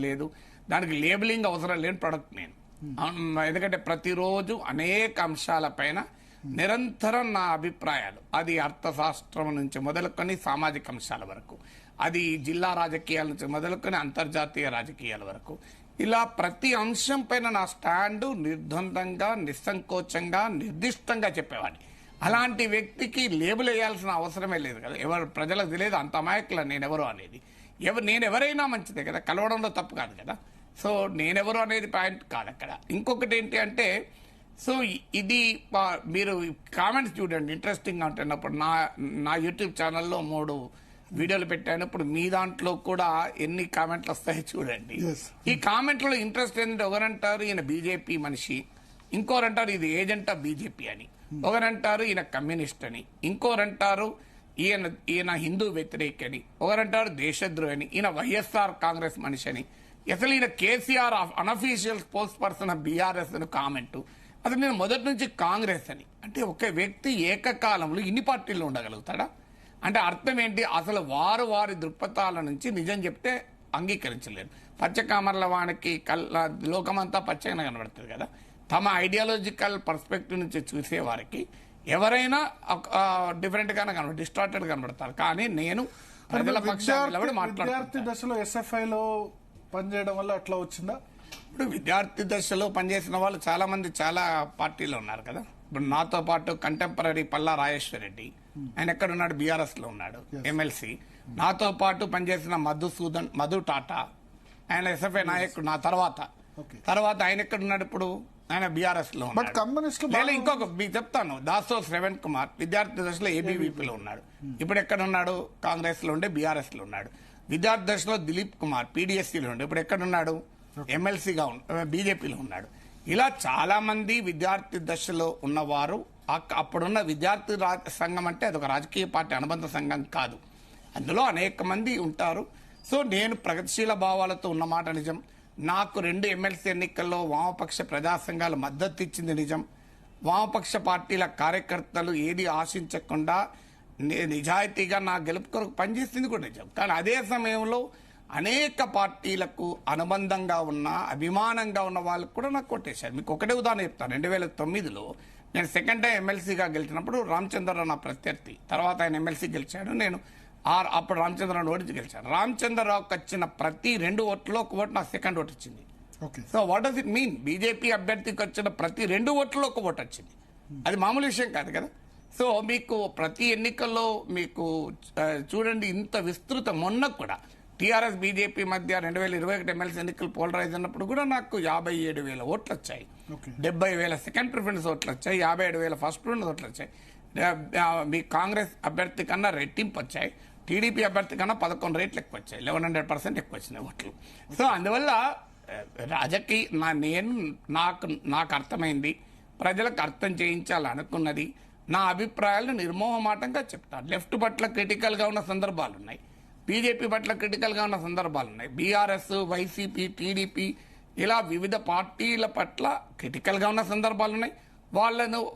లేదు, దానికి లేబులింగ్ అవసరం లేని ప్రొడక్ట్ నేను. ఎందుకంటే ప్రతిరోజు అనేక అంశాలపైన నిరంతరం నా అభిప్రాయాలు, అది అర్థశాస్త్రం నుంచి మొదలుకొని సామాజిక అంశాల వరకు, అది జిల్లా రాజకీయాల నుంచి మొదలుకొని అంతర్జాతీయ రాజకీయాల వరకు, ఇలా ప్రతి అంశం పైన నా స్టాండు నిర్ద్వందంగా, నిస్సంకోచంగా, నిర్దిష్టంగా చెప్పేవాడిని. అలాంటి వ్యక్తికి లేబుల్ వేయాల్సిన అవసరమే లేదు కదా. ఎవరు ప్రజలకు తెలియదు అంత అమాయకుల నేనెవరు అనేది. నేనెవరైనా మంచిదే కదా, కలవడంలో తప్పు కాదు కదా. సో నేనెవరు అనేది పాయింట్ కాదు అక్కడ. ఇంకొకటి ఏంటి అంటే, సో ఇది మీరు కామెంట్స్ చూడండి, ఇంట్రెస్టింగ్గా ఉంటున్నప్పుడు నా యూట్యూబ్ ఛానల్లో 3 వీడియోలు పెట్టాను. ఇప్పుడు మీ దాంట్లో కూడా ఎన్ని కామెంట్లు వస్తాయో చూడండి. ఈ కామెంట్లో ఇంట్రెస్ట్ ఏంటంటే, ఒకరంటారు ఈయన బీజేపీ మనిషి, ఇంకోరంటారు ఇది ఏజెంట్ ఆఫ్ బీజేపీ అని, ఒకరంటారు ఈయన కమ్యూనిస్ట్ అని, ఇంకోరంటారు ఈయన హిందూ వ్యతిరేకి అని, ఒకరంటారు దేశద్రోహి అని, ఈయన వైఎస్ఆర్ కాంగ్రెస్ మనిషి అని, అసలు ఈయన KCR unofficial spokes person of BRS అని కామెంటు. అసలు నేను మొదటి నుంచి కాంగ్రెస్ అని. అంటే ఒక వ్యక్తి ఏకకాలంలో ఇన్ని పార్టీల్లో ఉండగలుగుతాడా? అంటే అర్థం ఏంటి? అసలు వారి దృక్పథాల నుంచి నిజం చెప్తే అంగీకరించలేరు. పచ్చకామర్ల వానికి లోకమంతా పచ్చగా కనబడుతుంది కదా. తమ ఐడియాలజికల్ పర్స్పెక్టివ్ నుంచి చూసేవారికి ఎవరైనా డిఫరెంట్ గానే కనబడతారు, డిస్టార్టెడ్ కనబడతారు. కానీ నేను ప్రజల పక్షాన్ని విద్యార్థి దశలో ఎస్ఎఫ్ఐలో పనిచేయడం వల్ల అట్లా వచ్చిందా? ఇప్పుడు విద్యార్థి దశలో పనిచేసిన వాళ్ళు చాలా మంది చాలా పార్టీలో ఉన్నారు కదా. ఇప్పుడు నాతో పాటు కంటెంపరీ పల్లా రాజేశ్వర రెడ్డి, ఆయన ఎక్కడున్నాడు? బీఆర్ఎస్ లో ఉన్నాడు, ఎమ్మెల్సీ. నాతో పాటు పనిచేసిన మధు టాటా, ఆయన ఎస్ఎఫ్ఐ నాయకుడు. నా తర్వాత ఆయన ఎక్కడున్నాడు? ఇప్పుడు ఆయన బీఆర్ఎస్ లో ఉన్నాడు. ఇంకొక మీకు చెప్తాను, దాసో శ్రవణ్ కుమార్ విద్యార్థి దశలో ఏబీవీపీలో ఉన్నాడు, ఇప్పుడు ఎక్కడ ఉన్నాడు? కాంగ్రెస్ లో ఉండే బీఆర్ఎస్ లో ఉన్నాడు. విద్యార్థి దశలో దిలీప్ కుమార్ పీడీఎస్సీలో ఉండే, ఇప్పుడు ఎక్కడున్నాడు? ఎమ్మెల్సీగా బీజేపీలో ఉన్నాడు. ఇలా చాలా మంది విద్యార్థి దశలో ఉన్నవారు, అప్పుడున్న విద్యార్థి సంఘం అంటే అదొక రాజకీయ పార్టీ అనుబంధ సంఘం కాదు, అందులో అనేక మంది ఉంటారు. సో నేను ప్రగతిశీల భావాలతో ఉన్నమాట నిజం. నాకు 2 ఎమ్మెల్సీ ఎన్నికల్లో వామపక్ష ప్రజా సంఘాలు మద్దతు ఇచ్చింది నిజం. వామపక్ష పార్టీల కార్యకర్తలు ఏది ఆశించకుండా నిజాయితీగా నా గెలుపు కొరకు పనిచేసింది కూడా నిజం. కానీ అదే సమయంలో అనేక పార్టీలకు అనుబంధంగా ఉన్న, అభిమానంగా ఉన్న వాళ్ళకు కూడా నాకు కొట్టేశారు. మీకు ఒకటే ఉదాహరణ చెప్తాను. 2009లో నేను సెకండ్ టైం ఎమ్మెల్సీగా గెలిచినప్పుడు రామచంద్రరావు నా ప్రత్యర్థి, తర్వాత ఆయన ఎమ్మెల్సీ గెలిచాడు, నేను అప్పుడు రామచంద్రరావు ఓడించి గెలిచాను. రామచంద్రరావుకి వచ్చిన ప్రతి 2 ఓట్లలో 1 ఓటు నాకు సెకండ్ ఓటు వచ్చింది. So what does it mean? BJP అభ్యర్థికి వచ్చిన ప్రతి 2 ఓట్లలో 1 ఓటు వచ్చింది. అది మామూలు విషయం కాదు కదా. సో మీకు ప్రతి ఎన్నికల్లో మీకు చూడండి ఇంత విస్తృత. మొన్న కూడా టీఆర్ఎస్ బీజేపీ మధ్య 2021 ఎమ్మెల్సీ ఎన్నికలు పోలరైజ్ అన్నప్పుడు కూడా నాకు 57,000 ఓట్లు వచ్చాయి, 70,000 సెకండ్ ప్రిఫరెన్స్ ఓట్లు వచ్చాయి, 57,000 ఫస్ట్ ప్రిఫరెన్స్ ఓట్లు వచ్చాయి. మీ కాంగ్రెస్ అభ్యర్థి కన్నా రెట్టింపు వచ్చాయి, టీడీపీ అభ్యర్థి కన్నా 11 రేట్లు ఎక్కువ వచ్చాయి, 1100% ఎక్కువ వచ్చినాయి ఓట్లు. సో అందువల్ల నాకు అర్థమైంది, ప్రజలకు అర్థం చేయించాలనుకున్నది, నా అభిప్రాయాలను నిర్మోహమాటంగా చెప్తాను. లెఫ్ట్ పట్ల క్రిటికల్గా ఉన్న సందర్భాలు ఉన్నాయి, బీజేపీ పట్ల క్రిటికల్గా ఉన్న సందర్భాలు ఉన్నాయి, బీఆర్ఎస్, వైసీపీ, టీడీపీ ఇలా వివిధ పార్టీల పట్ల క్రిటికల్గా ఉన్న సందర్భాలు ఉన్నాయి.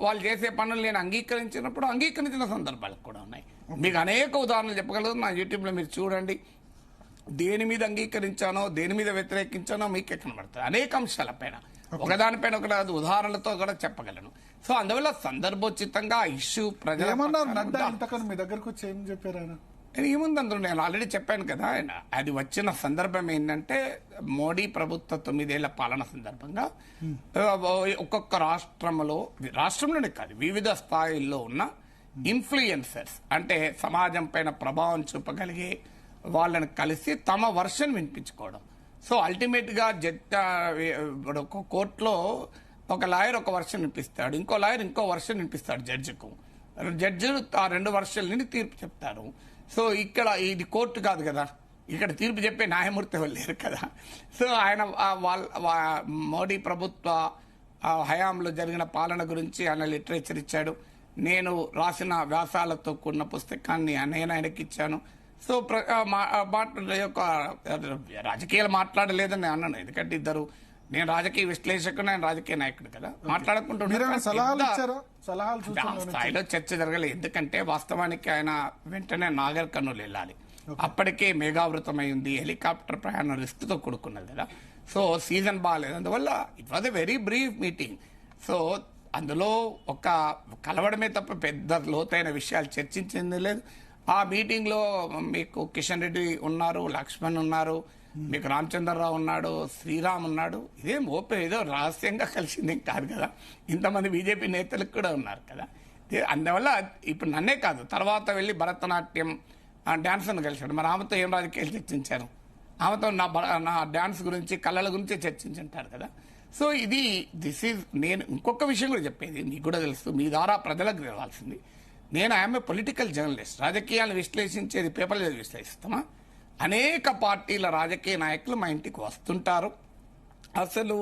వాళ్ళు చేసే పనులు నేను అంగీకరించిన సందర్భాలు కూడా ఉన్నాయి. మీకు అనేక ఉదాహరణలు చెప్పగలదు. నా యూట్యూబ్లో మీరు చూడండి, దేని మీద అంగీకరించానో, దేని మీద వ్యతిరేకించానో మీకు కనబడుతుంది. అనేక అంశాలపైన, ఒకదానిపైన ఒక ఉదాహరణలతో కూడా చెప్పగలను. సో అందువల్ల సందర్భోచితంగా ఇష్యూ ప్రజల మీ దగ్గరకు వచ్చి ఏం చెప్పారు ఆయన? ఏముంది అందులో, నేను ఆల్రెడీ చెప్పాను కదా. అది వచ్చిన సందర్భం ఏంటంటే, మోడీ ప్రభుత్వ 9 ఏళ్ల పాలన సందర్భంగా ఒక్కొక్క రాష్ట్రంలోనే కాదు వివిధ స్థాయిల్లో ఉన్న ఇన్ఫ్లుయెన్సర్స్, అంటే సమాజం పైన ప్రభావం చూపగలిగే వాళ్ళని కలిసి తమ వర్షన్ వినిపించుకోవడం. సో అల్టిమేట్ గా ఒక కోర్టులో ఒక లాయర్ ఒక వర్షన్ వినిపిస్తాడు, ఇంకో లాయర్ ఇంకో వర్షన్ వినిపిస్తాడు జడ్జికు. జడ్జి ఆ 2 వర్షన్లని తీర్పు చెప్తారు. సో ఇక్కడ ఇది కోర్టు కాదు కదా, ఇక్కడ తీర్పు చెప్పే న్యాయమూర్తి ఎవరు లేరు కదా. సో ఆయన మోడీ ప్రభుత్వ హయాంలో జరిగిన పాలన గురించి ఆయన లిటరేచర్ ఇచ్చాడు. నేను రాసిన వ్యాసాలతో కూడిన పుస్తకాన్ని నేను ఆయనకి ఇచ్చాను. సో రాజకీయాలు మాట్లాడలేదని అన్నాను, ఎందుకంటే నేను రాజకీయ విశ్లేషకుడు, ఆయన రాజకీయ నాయకుడు కదా. మాట్లాడుకుంటున్నాను, స్థాయిలో చర్చ జరగలేదు. ఎందుకంటే వాస్తవానికి ఆయన వెంటనే నాగర్ కర్నూలు వెళ్ళాలి. అప్పటికే మేఘావృతమై ఉంది, హెలికాప్టర్ ప్రయాణం రిస్క్తో కూడుకున్నది కదా. సో సీజన్ బాగాలేదు, అందువల్ల it was a very brief meeting. So అందులో ఒక కలవడమే తప్ప పెద్ద లోతైన విషయాలు చర్చించింది లేదు. ఆ మీటింగ్లో మీకు కిషన్ రెడ్డి ఉన్నారు, లక్ష్మణ్ ఉన్నారు, మీకు రామచంద్రరావు ఉన్నాడు, శ్రీరామ్ ఉన్నాడు. ఇదేం ఓపెన్ ఏదో రహస్యంగా కలిసిందేం కాదు కదా, ఇంతమంది బీజేపీ నేతలకు కూడా ఉన్నారు కదా. అందువల్ల ఇప్పుడు నన్నే కాదు, తర్వాత వెళ్ళి భరతనాట్యం డ్యాన్స్ను కలిశాడు. మరి ఆమెతో ఏం రాజకీయాలు చర్చించారు? ఆమెతో నా డ్యాన్స్ గురించి, కళల గురించి చర్చించుంటారు కదా. సో దిస్ ఈజ్ నేను ఇంకొక విషయం కూడా చెప్పేది, మీకు కూడా తెలుసు, మీ ద్వారా ప్రజలకు తెలవాల్సింది. నేను ఐఎమ్ ఏ పొలిటికల్ జర్నలిస్ట్. రాజకీయాలను విశ్లేషించేది పేపర్లు విశ్లేషిస్తామా? అనేక పార్టీల రాజకీయ నాయకులు మా ఇంటికి వస్తుంటారు. అసలు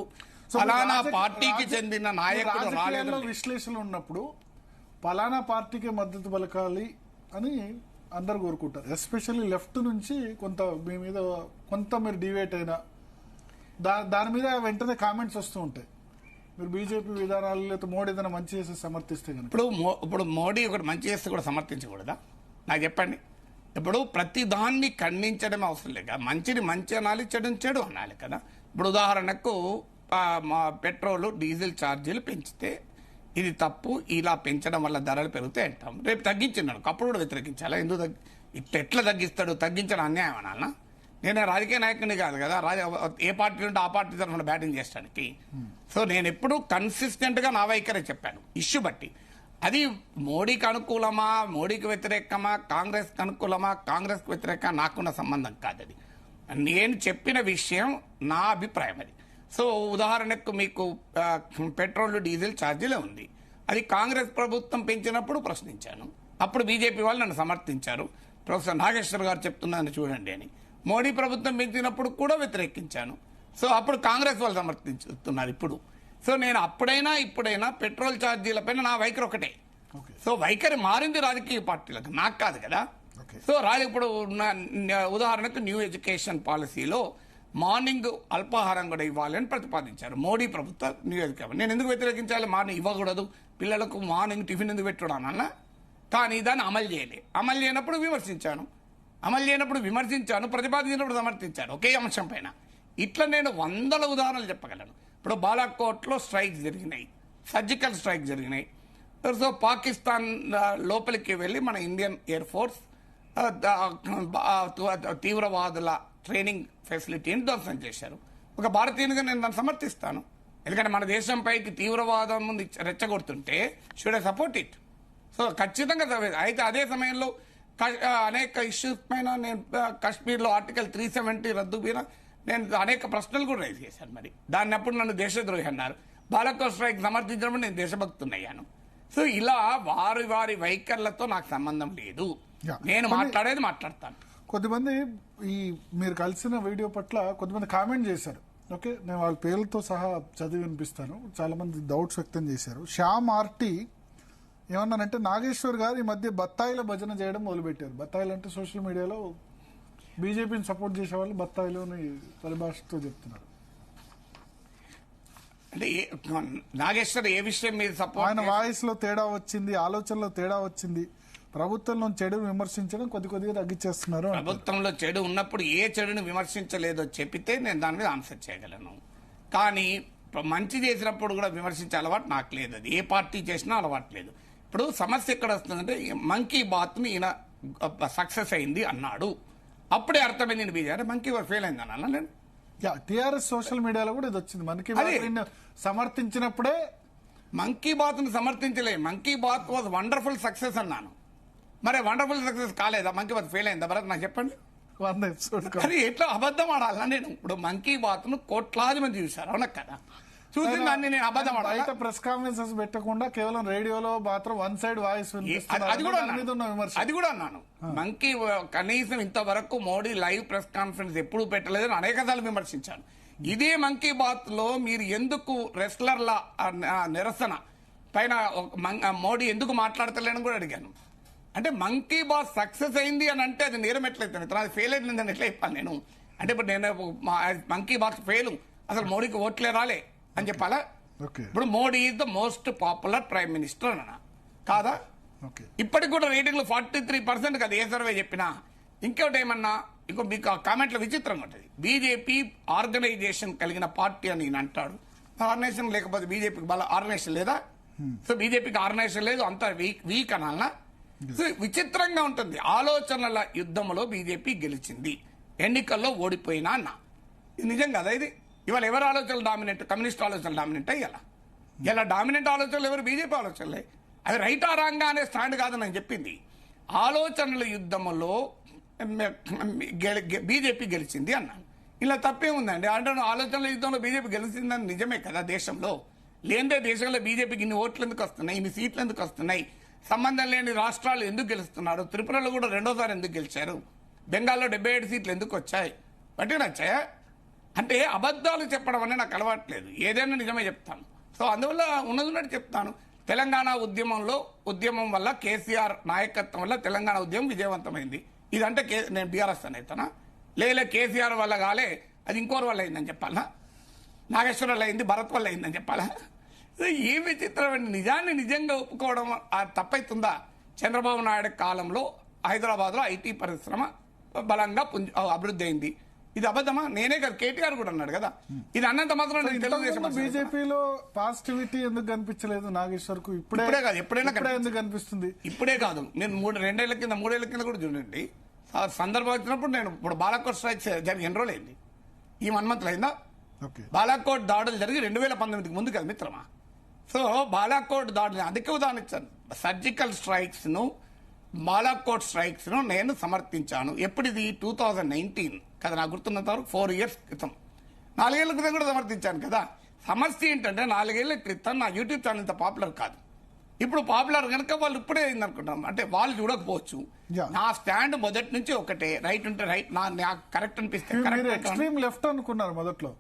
ఫలానా పార్టీకి చెందిన నాయకుడు రాలేదు విశ్లేషణ ఉన్నప్పుడు ఫలానా పార్టీకి మద్దతు పలకాలి అని అందరు కోరుకుంటారు. ఎస్పెషల్లీ లెఫ్ట్ నుంచి కొంత మీ మీద కొంత మీరు డివేట్ అయినా దాని మీద వెంటనే కామెంట్స్ వస్తూ ఉంటాయి. మీరు బీజేపీ విధానాలు లేదా మోడీ ఏదైనా మంచి చేసి సమర్థిస్తే కనుక ఇప్పుడు మోడీ ఒకటి మంచి చేస్తే కూడా సమర్థించకూడదా? నాకు చెప్పండి. ఇప్పుడు ప్రతి దాన్ని ఖండించడం అవసరం లేదు. మంచిని మంచి అనాలి, చెడుని చెడు అనాలి కదా. ఇప్పుడు ఉదాహరణకు పెట్రోల్ డీజిల్ ఛార్జీలు పెంచితే ఇది తప్పు, ఇలా పెంచడం వల్ల ధరలు పెరుగుతాయి అంటాం. రేపు తగ్గించినాడు, అప్పుడు కూడా వ్యతిరేకించాలా? ఎందుకు ఎట్లా తగ్గిస్తాడు? తగ్గించడం అన్యాయం అనాలనా? నేను రాజకీయ నాయకుని కాదు కదా, ఏ పార్టీ ఉంటే ఆ పార్టీ తరఫున బ్యాటింగ్ చేయడానికి. సో నేను ఎప్పుడు కన్సిస్టెంట్గా నా వైఖరి చెప్పాను ఇష్యూ బట్టి. అది మోడీకి అనుకూలమా, మోడీకి వ్యతిరేకమా, కాంగ్రెస్కి అనుకూలమా, కాంగ్రెస్కి వ్యతిరేక నాకున్న సంబంధం కాదు. అది నేను చెప్పిన విషయం, నా అభిప్రాయం అది. సో ఉదాహరణకు మీకు పెట్రోల్ డీజిల్ ఛార్జీలే ఉంది, అది కాంగ్రెస్ ప్రభుత్వం పెంచినప్పుడు ప్రశ్నించాను, అప్పుడు బీజేపీ వాళ్ళు నన్ను సమర్థించారు. ప్రొఫెసర్ నాగేశ్వర్ గారు చెప్తున్నాను చూడండి అని. మోడీ ప్రభుత్వం పెంచినప్పుడు కూడా వ్యతిరేకించాను. సో అప్పుడు కాంగ్రెస్ వాళ్ళు సమర్థించుతున్నారు ఇప్పుడు. సో నేను అప్పుడైనా ఇప్పుడైనా పెట్రోల్ ఛార్జీలపైన నా వైఖరి ఒకటే. సో వైఖరి మారింది రాజకీయ పార్టీలకు, నాకు కాదు కదా. సో ఇప్పుడు ఉదాహరణకు న్యూ ఎడ్యుకేషన్ పాలసీలో మార్నింగ్ అల్పాహారం కూడా ఇవ్వాలని ప్రతిపాదించారు మోడీ ప్రభుత్వ న్యూ ఎడ్యుకేషన్. నేను ఎందుకు వ్యతిరేకించాలి? మార్నింగ్ ఇవ్వకూడదు, పిల్లలకు మార్నింగ్ టిఫిన్ ఎందుకు పెట్టడం అన్న. కానీ దాన్ని అమలు చేయనప్పుడు విమర్శించాను, ప్రతిపాదించినప్పుడు సమర్థించాను ఒకే అంశం పైన. ఇట్లా నేను వందల ఉదాహరణలు చెప్పగలను. ఇప్పుడు బాలాకోట్లో స్ట్రైక్స్ జరిగినాయి, సర్జికల్ స్ట్రైక్ జరిగినాయి. సో పాకిస్తాన్ లోపలికి వెళ్ళి మన ఇండియన్ ఎయిర్ ఫోర్స్ తీవ్రవాదుల ట్రైనింగ్ ఫెసిలిటీని ధ్వంసం చేశారు. ఒక భారతీయునిగా నేను దాన్ని సమర్థిస్తాను. ఎందుకంటే మన దేశంపైకి తీవ్రవాదం ముందు రెచ్చగొడుతుంటే should I support it. So ఖచ్చితంగా అయితే అదే సమయంలో అనేక ఇష్యూస్ పైన నేను కాశ్మీర్లో ఆర్టికల్ 370 రద్దు మీద నేను అనేక ప్రశ్నలు కూడా రైజ్ చేశాను. మరి దాన్ని అప్పుడు నన్ను దేశద్రోహి అన్నారు. బాలాకోట్ స్ట్రైక్ సమర్థించినప్పుడు నేను దేశభక్తున్నయ్యాను. సో ఇలా వారి వైఖరులతో నాకు సంబంధం లేదు. నేను మాట్లాడతాను. కొద్దిమంది ఈ మీరు కలిసిన వీడియో పట్ల కొద్దిమంది కామెంట్ చేశారు. ఓకే, నేను వాళ్ళ పేర్లతో సహా చదివి వినిపిస్తాను. చాలా మంది డౌట్స్ వ్యక్తం చేశారు. శ్యామ్ ఆర్టీ ఏమన్నానంటే, నాగేశ్వర్ గారు ఈ మధ్య బత్తాయిల భజన చేయడం మొదలుపెట్టారు. బత్తాయిలు అంటే సోషల్ మీడియాలో బీజేపీని సపోర్ట్ చేసే వాళ్ళు బత్తాయిలు అని పరిభాషతో చెప్తున్నారు. అంటే నాగేశ్వర్ ఏ విషయం మీద సపోర్ట్? ఆయన వాయిస్ లో తేడా వచ్చింది, ఆలోచనలో తేడా వచ్చింది. ప్రభుత్వంలో చెడును విమర్శించడం కొద్దిగా తగ్గించేస్తున్నారు. ప్రభుత్వంలో చెడు ఉన్నప్పుడు ఏ చెడును విమర్శించలేదో చెప్పితే నేను దాని మీద ఆన్సర్ చేయగలను. కానీ మంచి చేసినప్పుడు కూడా విమర్శించే అలవాటు నాకు లేదు. అది ఏ పార్టీ చేసినా అలవాటు లేదు. ఇప్పుడు సమస్య ఎక్కడ వస్తుందంటే, మంకీ బాత్ని ఈయన సక్సెస్ అయింది అన్నాడు, అప్పుడే అర్థమైంది నేను బీజేపీ మంకీ బాత్ ఫెయిల్ అయింది అన్నా నేను. టీఆర్ఎస్ సోషల్ మీడియాలో కూడా ఇది వచ్చింది. మంకీ బాత్ సమర్థించినప్పుడే మంకీ బాత్ ను సమర్థించలే, monkey bath was wonderful success అన్నాను. మరి వండర్ఫుల్ సక్సెస్ కాలేదా? మంకీ బాత్ ఫెయిల్ అయిందా? భరత్ నాకు చెప్పండి. అది ఎట్లా అబద్ధం ఆడాలా? నేను ఇప్పుడు మంకీ బాత్ ను కోట్లాది మంది చూశారు, అవునా కదా? చూసి దాన్ని నేను అబద్ధం ఆడాలి. అయితే ప్రెస్ కాన్ఫరెన్సెస్ పెట్టకుండా కేవలం రేడియోలో మాత్రం వన్ సైడ్ వాయిస్ అది కూడా అన్నాను. మంకీ కనీసం ఇంతవరకు మోడీ లైవ్ ప్రెస్ కాన్ఫరెన్స్ ఎప్పుడు పెట్టలేదని అనేక సార్లు విమర్శించాను. ఇదే మంకీ బాత్ లో మీరు ఎందుకు రెస్లర్ల నిరసన పైన మోడీ ఎందుకు మాట్లాడతలేని కూడా అడిగాను. అంటే మంకీ బాత్ సక్సెస్ అయింది అని అంటే అది నేరం ఎట్లయితే అది ఫెయిల్ అయిందని ఎట్లా చెప్పాను నేను? అంటే ఇప్పుడు నేను మంకీ బాత్ ఫెయిల్, అసలు మోడీకి ఓట్లే రాలే అని చెప్పాలా? ఇప్పుడు Modi is the most popular prime minister అన్న కాదా? ఇప్పటికి కూడా రేటింగ్లు 43% కదా, ఏ సర్వే చెప్పినా. ఇంకోటి ఏమన్నా ఇంకో మీకు ఆ కామెంట్లో విచిత్రంగా ఉంటుంది. బీజేపీ ఆర్గనైజేషన్ కలిగిన పార్టీ అని ఈయన అంటాడు. ఆర్గనైజేషన్ లేకపోతే బీజేపీకి బల ఆర్గనైజేషన్ లేదా? సో బీజేపీకి ఆర్గనైజేషన్ లేదు, అంతా వీక్ అనాలనా? సో విచిత్రంగా ఉంటుంది. ఆలోచనల యుద్ధంలో బీజేపీ గెలిచింది, ఎన్నికల్లో ఓడిపోయినా అన్న. ఇది నిజం కదా? ఇది ఇవాళ ఎవరు ఆలోచనలు డామినెంట్? కమ్యూనిస్ట్ ఆలోచనలు డామినెంట్ అయ్యాల. ఇలా డామినెంట్ ఆలోచనలు ఎవరు? బీజేపీ ఆలోచనలే. అది రైట్ ఆ రాంగా అనే స్టాండ్ కాదు నేను చెప్పింది. ఆలోచనల యుద్ధంలో బీజేపీ గెలిచింది అన్నాను. ఇలా తప్పే ఉందండి. అంటే ఆలోచనల యుద్ధంలో బీజేపీ గెలిచిందని నిజమే కదా దేశంలో. లేదే దేశంలో బీజేపీకి ఇన్ని ఓట్లు ఎందుకు వస్తున్నాయి, ఇన్ని సీట్లు ఎందుకు వస్తున్నాయి, సంబంధం లేని రాష్ట్రాలు ఎందుకు గెలుస్తున్నారు, త్రిపురలో కూడా రెండోసారి ఎందుకు గెలిచారు, బెంగాల్లో 77 సీట్లు ఎందుకు వచ్చాయి, బట్టి నచ్చాయా? అంటే అబద్ధాలు చెప్పడం అనేది నాకు అలవాట్లేదు, ఏదైనా నిజమే చెప్తాను. సో అందువల్ల ఉన్నట్టు చెప్తాను. తెలంగాణ ఉద్యమం వల్ల కేసీఆర్ నాయకత్వం వల్ల తెలంగాణ ఉద్యమం విజయవంతమైంది. ఇదంటే నేను బీఆర్ఎస్ అని అవుతానా? లేలే కేసీఆర్ వల్ల కాలే, అది ఇంకోరి వల్ల అయిందని చెప్పాలా? నాగేశ్వర వల్ల అయింది, భరత్ వల్ల అయిందని చెప్పాలా? ఏ విచిత్రమైన నిజాన్ని నిజంగా ఒప్పుకోవడం తప్పైతుందా? చంద్రబాబు నాయుడు కాలంలో హైదరాబాద్లో ఐటీ పరిశ్రమ బలంగా అభివృద్ధి అయింది. ఇది అబద్ధమా? నేనే కదా, కేటీఆర్ కూడా అన్నాడు కదా. ఇది అన్నంత మాత్రం తెలుగుదేశం బీజేపీలో పాజిటివిటీ ఎందుకు కనిపించలేదు నాగేశ్వర్ కు? ఇప్పుడే కాదు, ఎప్పుడైనా ఎందుకు కనిపిస్తుంది? ఇప్పుడే కాదు, నేను 3 ఏళ్ల కింద కూడా చూడండి, సందర్భం వచ్చినప్పుడు నేను ఇప్పుడు బాలాకోట్ స్ట్రైక్స్ జరిగి ఎన్ని రోజులు అయింది? ఈ 1 మంత్ అయిందా? బాలాకోట్ దాడులు జరిగి 2019కి ముందు కదా మిత్రమా. సో బాలాకోట్ దాడులు అధిక ఉదాహరణ ఇచ్చాను. సర్జికల్ స్ట్రైక్స్ ను, బాలాకోట్ స్ట్రైక్స్ ను నేను సమర్థించాను. ఎప్పుడిది? 2019 కదా, నాకు గుర్తున్నంత వరకు 4 years క్రితం, 4 ఏళ్ల క్రితం కూడా సమర్థించాను కదా. సమస్య ఏంటంటే 4 ఏళ్ల క్రితం నా యూట్యూబ్ ఛానల్ ఇంత పాపులర్ కాదు. ఇప్పుడు పాపులర్ కనుక వాళ్ళు ఇప్పుడే అయిందనుకుంటాం. అంటే వాళ్ళు చూడకపోవచ్చు. నా స్టాండ్ మొదటి నుంచి ఒకటే, రైట్ ఉంటే రైట్, నాకు కరెక్ట్ అనిపిస్తే ఎక్స్ట్రీమ్ లెఫ్ట్ అనుకున్నారు మొదట్లో.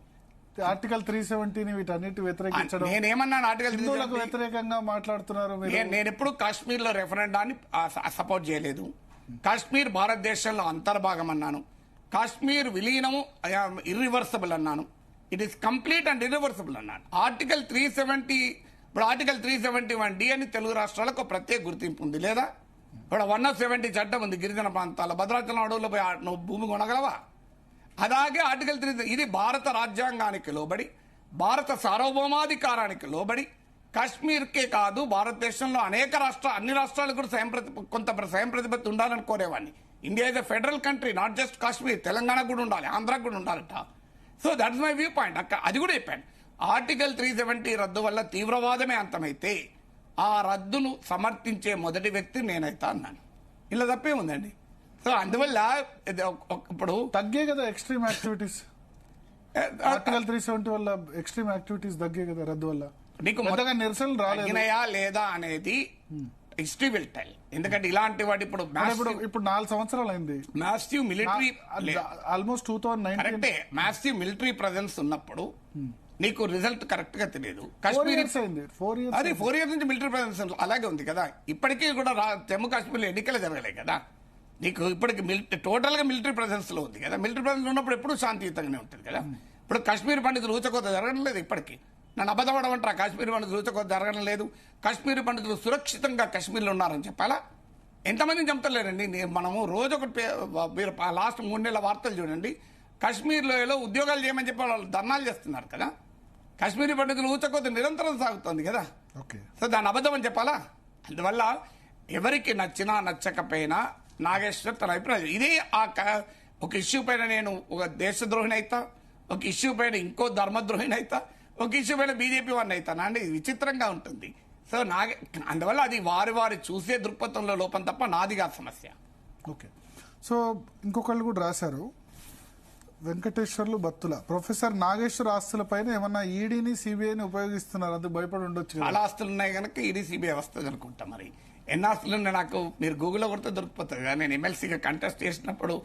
ఆర్టికల్ 370 వీటన్నిటి వ్యతిరేకించడం. నేనేమన్నాను? ఆర్టికల్ 370 వ్యతిరేకంగా మాట్లాడుతున్నారు. నేను ఎప్పుడు కాశ్మీర్ లో రెఫరెండాన్ని సపోర్ట్ చేయలేదు. కాశ్మీర్ భారతదేశంలో అంతర్భాగం అన్నాను. కాశ్మీర్ విలీనము ఇర్రివర్సబుల్ అన్నాను. It is complete and irreversible అన్నాను. ఆర్టికల్ 371D అని తెలుగు రాష్ట్రాలకు ప్రత్యేక గుర్తింపు ఉంది లేదా? ఇప్పుడు 170 చట్టం ఉంది గిరిజన ప్రాంతాల్లో. భద్రాచలం అడవుల్లో పోయి నువ్వు భూమి కొనగలవా? అలాగే ఆర్టికల్ 3 ఇది భారత రాజ్యాంగానికి లోబడి, భారత సార్వభౌమాధికారానికి లోబడి, కాశ్మీర్కే కాదు భారతదేశంలో అన్ని రాష్ట్రాలకు కూడా కొంత స్వయం ప్రతిపత్తి ఉండాలని కోరేవాడిని. India is a federal country, not just Kashmir. Telangana కూడా ఉండాలి, ఆంధ్రాకు కూడా ఉండాలట. So that's my viewpoint. అది కూడా చెప్పాను. ఆర్టికల్ 370 రద్దు వల్ల తీవ్రవాదమే అంతమైతే ఆ రద్దును సమర్థించే మొదటి వ్యక్తి నేనైతా అన్నాను. ఇలా తప్పే ఉందండి. సో అందువల్ల ఇప్పుడు తగ్గే కదా ఎక్స్ట్రీమ్ యాక్టివిటీస్. ఆర్టికల్ 370 వల్ల ఎక్స్ట్రీమ్ యాక్టివిటీస్ తగ్గే కదా రద్దు వల్ల. నీకు మొదగా నిరసనలు రాలేదా లేదా అనేది హిస్టరీ విల్ టెల్. ఎందుకంటే ఇలాంటి వాటి ఇప్పుడు 4 సంవత్సరాలు అయింది. Massive military almost 2019 massive military presence ఉన్నప్పుడు నీకు రిజల్ట్ కరెక్ట్ గా తెలియదు. కాశ్మీర్ 4 years నుంచి మిలిటరీ ప్రెజెన్స్ అలాగే ఉంది కదా. ఇప్పటికీ కూడా జమ్మూ కాశ్మీర్లో ఎన్నికలు జరగలేదు కదా. నీకు ఇప్పటికి టోటల్ గా మిలిటరీ ప్రెజెన్స్ లో ఉంది కదా. మిలిటరీ ప్రెజెన్స్ ఉన్నప్పుడు ఎప్పుడు శాంతియుతంగానే ఉంటుంది కదా. ఇప్పుడు కాశ్మీర్ పండితులు ఊచకోత జరగడం లేదు. ఇప్పటికీ నన్ను అబద్ధపడమంటారా? కాశ్మీర్ పండితులు ఊచకోత జరగడం లేదు. కాశ్మీర్ పండితులు సురక్షితంగా కాశ్మీర్లో ఉన్నారని చెప్పాలా? ఎంతమందిని చంపలేరండి. మనము రోజు మీరు లాస్ట్ 3 నెలల వార్తలు చూడండి. కాశ్మీర్లో ఉద్యోగాలు చేయమని చెప్పి వాళ్ళు ధర్నాలు చేస్తున్నారు కదా. కాశ్మీరీ పండితులు ఊచకోత నిరంతరం సాగుతోంది కదా. సో దాన్ని అబద్ధం అని చెప్పాలా? అందువల్ల ఎవరికి నచ్చినా నచ్చకపోయినా నాగేశ్వర్ తన అభిప్రాయం ఇదే. ఒక ఇష్యూ పైన నేను ఒక దేశద్రోహిని అవుతా, ఒక ఇష్యూ పైన ఇంకో ధర్మద్రోహిని అవుతా, ఒక ఇష్యూ పైన బీజేపీ వాడిని అవుతానా అండి? ఇది విచిత్రంగా ఉంటుంది. సో అందువల్ల అది వారి చూసే దృక్పథంలో లోపం తప్ప నాది కాదు సమస్య. ఓకే. సో ఇంకొకళ్ళు కూడా రాశారు, వెంకటేశ్వర్లు బత్తుల, ప్రొఫెసర్ నాగేశ్వర్ ఆస్తులపైన ఏమన్నా ఈడీని సిబిఐని ఉపయోగిస్తున్నారు, అందుకు భయపడి ఉండొచ్చు. చాలా ఆస్తులు ఉన్నాయి కనుక ఈడీ సిబిఐ వస్తుంది అనుకుంటా. మరి ఎన్ని ఆస్తులు నాకు మీరు గూగుల్లో కొడితే దొరికిపోతుంది కదా. నేను ఎమ్మెల్సీగా కంటెస్ట్ చేసినప్పుడు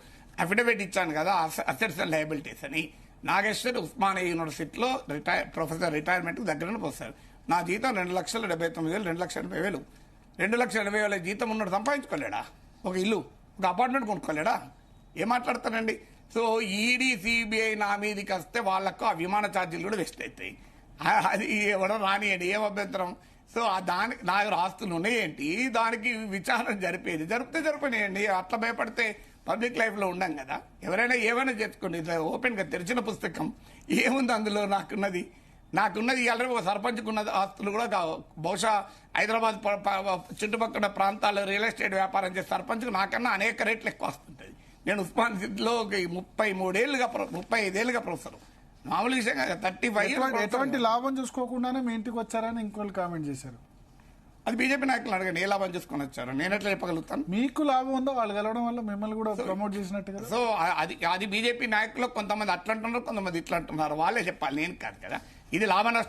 అఫిడవిట్ ఇచ్చాను కదా, అసెట్స్ అండ్ లయబిలిటీస్ అని. నాగేశ్వర్ ఉస్మానియా యూనివర్సిటీలో ప్రొఫెసర్ రిటైర్మెంట్ దగ్గరనే పోస్తారు. నా జీతం 2,79,000, 2,80,000. 2,80,000 జీతం ఉన్నట్టు సంపాదించుకోలేడా? ఒక ఇల్లు, ఒక అపార్ట్మెంట్ కొనుక్కోలేడా? ఏం మాట్లాడతానండి? సో ఈడీ సిబిఐ నా మీదకి వస్తే వాళ్లకు ఆ విమాన ఛార్జీలు కూడా వేస్ట్ అవుతాయి. అది ఎవడో రానియండి, ఏం అభ్యంతరం. సో దానికి నా ఆస్తులు ఉన్నాయేంటి, దానికి విచారణ జరిపితే జరిపినాయండి. అట్లా భయపడితే పబ్లిక్ లైఫ్ లో ఉండం కదా. ఎవరైనా ఏమైనా చేసుకోండి, ఇది ఓపెన్ గా తెరిచిన పుస్తకం. ఏముంది అందులో? నాకున్నది ఇవాళ ఒక సర్పంచ్కి ఉన్న ఆస్తులు కూడా బహుశా హైదరాబాద్ చుట్టుపక్కల ప్రాంతాల్లో రియల్ ఎస్టేట్ వ్యాపారం చేసే సర్పంచ్కి నాకన్నా అనేక రేట్లు ఎక్కువ వస్తుంటుంది. నేను ఉస్మాన్ సిటీలో 35 ఏళ్ళుగా ప్రొఫెసర్. మామూలు విషయం 35 ఎటువంటి లాభం చూసుకోకుండానే మీ ఇంటికి వచ్చారని ఇంకోళ్ళు కామెంట్ చేశారు. అది బీజేపీ నాయకులు అడగండి ఏ లాభం చేసుకొని వచ్చారు, నేను ఎట్లా చెప్పగలుగుతాను? మీకు లాభం ఉందో వాళ్ళు కలవడం వల్ల మిమ్మల్ని కూడా ప్రమోట్ చేసినట్టు కదా. సో అది బీజేపీ నాయకులు కొంతమంది అట్లా అంటున్నారు, కొంతమంది ఇట్లా అంటున్నారు. వాళ్ళే చెప్పాలి, నేను కాదు కదా. ఇది లాభ నష్టం